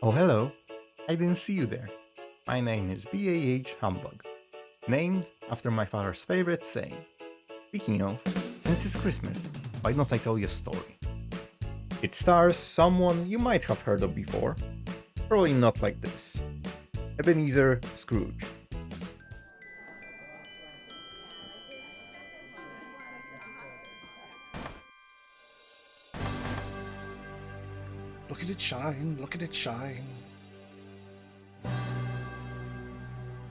Oh, hello. I didn't see you there. My name is BAH Humbug, named after my father's favorite saying. Speaking of, since it's Christmas, why don't I tell you a story? It stars someone you might have heard of before, probably not like this. Ebenezer Scrooge. Look at it shine, look at it shine.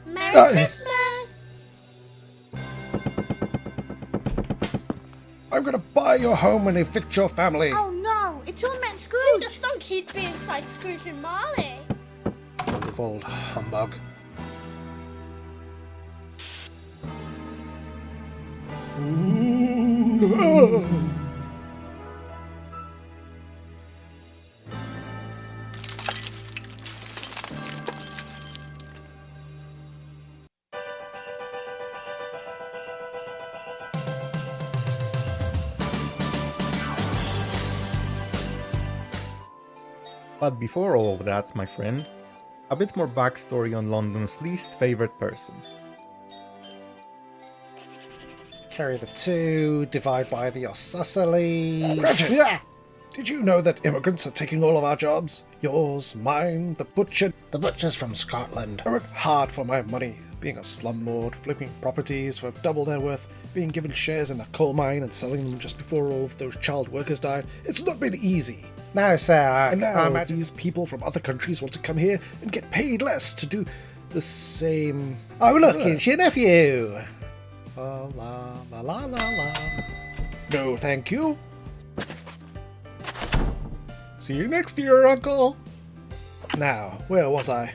Merry Ah. Christmas! I'm gonna buy your home and evict your family. Oh no, it's all meant Who'd have Scrooge! thunk he'd be inside Scrooge and Marley? You old humbug. Ooh. But before all of that, my friend, a bit more backstory on London's least favorite person. Carry the 2, divide by the isosceles. Cratchit! Yeah. Did you know that immigrants are taking all of our jobs? Yours, mine, the butcher. The butcher's from Scotland. I work hard for my money, being a slumlord, flipping properties for double their worth, being given shares in the coal mine and selling them just before all of those child workers died. It's not been easy. No, sir. And now these people from other countries want to come here and get paid less to do the same. Oh, look, work. it's your nephew. La la la la la la. No, thank you. See you next year, Uncle. Now, where was I?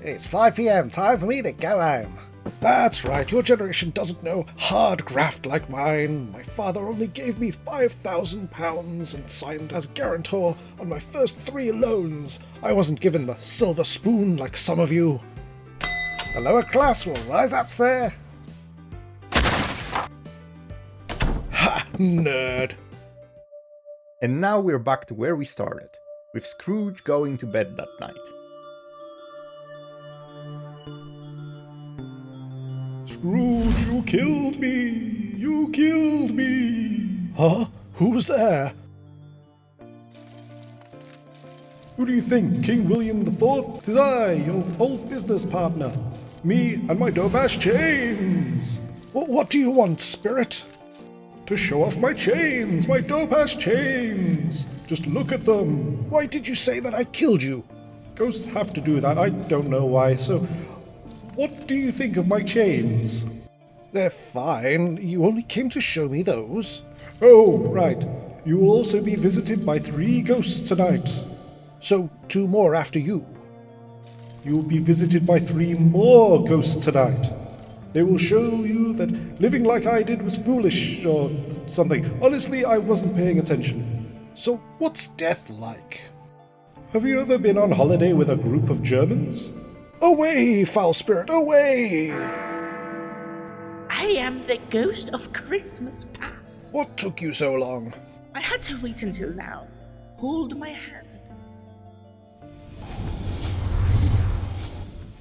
It's 5 p.m. Time for me to go home. That's right, your generation doesn't know hard graft like mine. My father only gave me £5,000 and signed as guarantor on my first 3 loans. I wasn't given the silver spoon like some of you. The lower class will rise up, sir. Ha! Nerd. And now we're back to where we started, with Scrooge going to bed that night. Scrooge, you killed me! You killed me! Huh? Who's there? Who do you think, King William IV? 'Tis I, your old business partner. Me and my dope-ass chains! What do you want, spirit? To show off my chains, my dope-ass chains! Just look at them! Why did you say that I killed you? Ghosts have to do that, I don't know why, so... What do you think of my chains? They're fine. You only came to show me those. Oh, right. You will also be visited by 3 ghosts tonight. So 2 more after you. You will be visited by 3 more ghosts tonight. They will show you that living like I did was foolish, or something. Honestly, I wasn't paying attention. So what's death like? Have you ever been on holiday with a group of Germans? Away, foul spirit, away! I am the ghost of Christmas past. What took you so long? I had to wait until now. Hold my hand.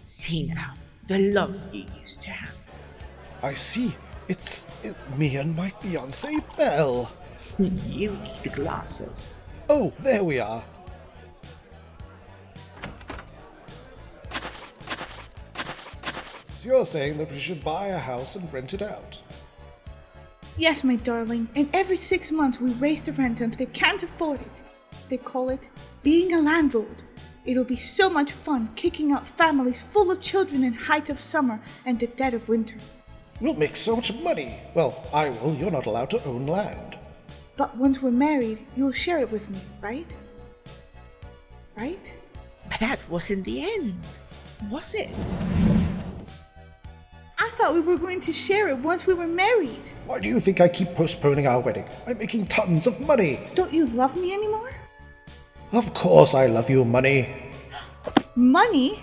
See now, the love you used to have. I see. It's me and my fiancée, Belle. You need glasses. Oh, there we are. So you're saying that we should buy a house and rent it out? Yes, my darling, and every 6 months we raise the rent until they can't afford it. They call it being a landlord. It'll be so much fun kicking out families full of children in height of summer and the dead of winter. We'll make so much money. Well, I will. You're not allowed to own land. But once we're married, you'll share it with me, right? Right? But that wasn't the end, was it? I thought we were going to share it once we were married. Why do you think I keep postponing our wedding? I'm making tons of money. Don't you love me anymore? Of course I love you, money. Money?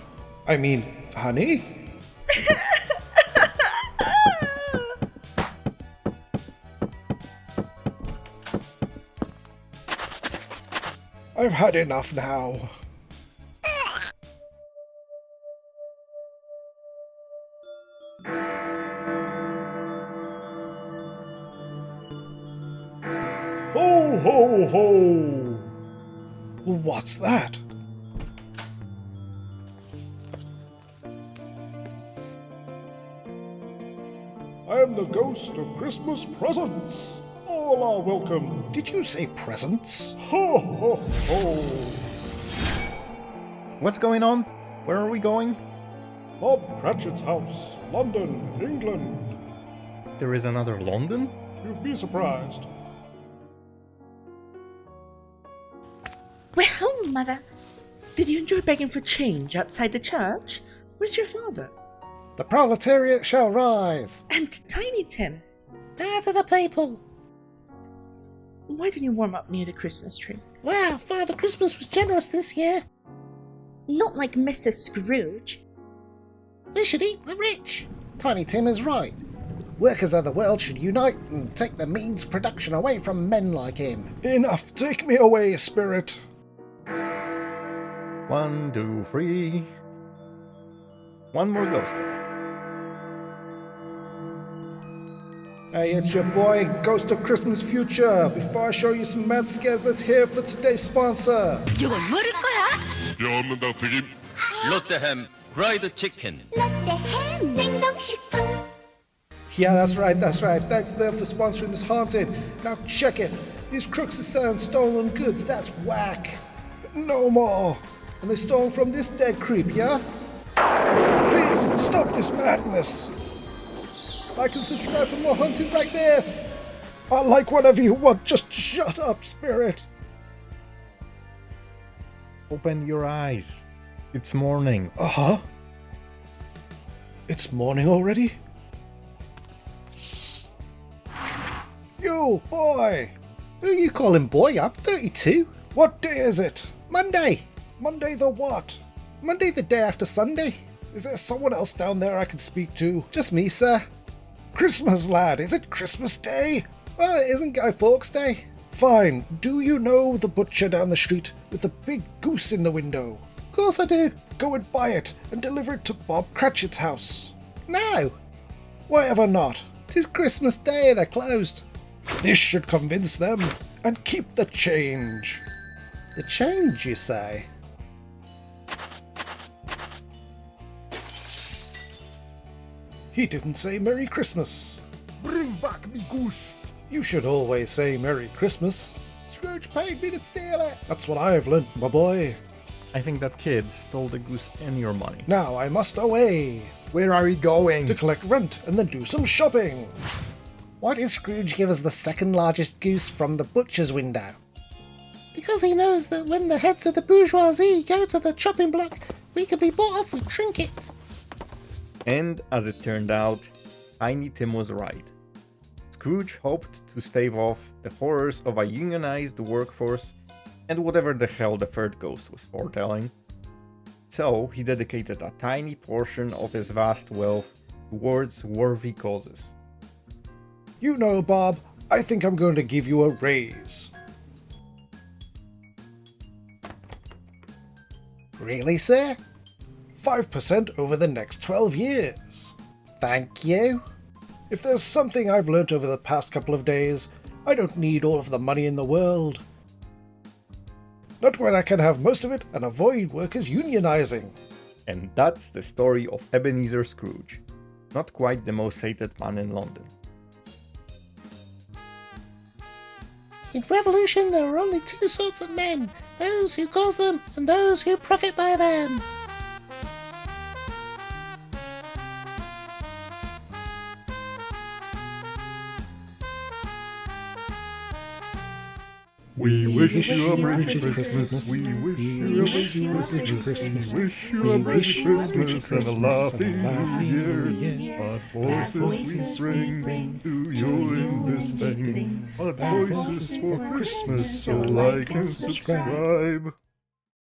I mean, honey? I've had enough now. Ho ho! What's that? I am the ghost of Christmas presents. All are welcome. Did you say presents? Ho ho ho! What's going on? Where are we going? Bob Cratchit's house, London, England. There is another London? You'd be surprised. We're home, Mother. Did you enjoy begging for change outside the church? Where's your father? The proletariat shall rise. And Tiny Tim? Bow to the people. Why didn't you warm up near the Christmas tree? Wow, Father Christmas was generous this year. Not like Mr. Scrooge. We should eat the rich. Tiny Tim is right. Workers of the world should unite and take the means of production away from men like him. Enough, take me away, spirit. 1, 2, 3. One more ghost left. Hey, it's your boy, Ghost of Christmas Future. Before I show you some mad scares, let's hear for today's sponsor. 연문당 튀김 롯데햄 프라이드 치킨 롯데햄 냉동식품. Yeah, that's right. Thanks to them for sponsoring this haunted. Now check it. These crooks are selling stolen goods. That's whack. No more. And they stole from this dead creep, yeah? Please, stop this madness. Like and subscribe for more hauntings like this. I like whatever you want. Just shut up, spirit. Open your eyes. It's morning. Uh-huh. It's morning already? You, boy! Who you calling boy? I'm 32. What day is it? Monday. Monday the what? Monday the day after Sunday. Is there someone else down there I can speak to? Just me, sir. Christmas, lad. Is it Christmas Day? Well, it isn't Guy Fawkes Day. Fine. Do you know the butcher down the street with the big goose in the window? Of course I do. Go and buy it and deliver it to Bob Cratchit's house. No. Why ever not? 'Tis Christmas Day. They're closed. This should convince them. And keep the change. The change, you say? He didn't say Merry Christmas. Bring back me goose. You should always say Merry Christmas. Scrooge paid me to steal it. That's what I've learnt, my boy. I think that kid stole the goose and your money. Now I must away Where are you going? to collect rent and then do some shopping. Why did Scrooge give us the second largest goose from the butcher's window? Because he knows that when the heads of the bourgeoisie go to the chopping block, we can be bought off with trinkets. And as it turned out, Tiny Tim was right. Scrooge hoped to stave off the horrors of a unionized workforce and whatever the hell the third ghost was foretelling. So he dedicated a tiny portion of his vast wealth towards worthy causes. You know, Bob, I think I'm going to give you a raise. Really, sir? 5% over the next 12 years. Thank you. If there's something I've learnt over the past couple of days, I don't need all of the money in the world. Not when I can have most of it and avoid workers unionizing. And that's the story of Ebenezer Scrooge. Not quite the most hated man in London. In revolution, there are only two sorts of men, those who cause them and those who profit by them. We wish you a Merry Christmas. We wish you a Merry Christmas. We wish you a Merry Christmas and a laughing year. What voices we bring to you in this thing? What voices for Christmas? So like and subscribe.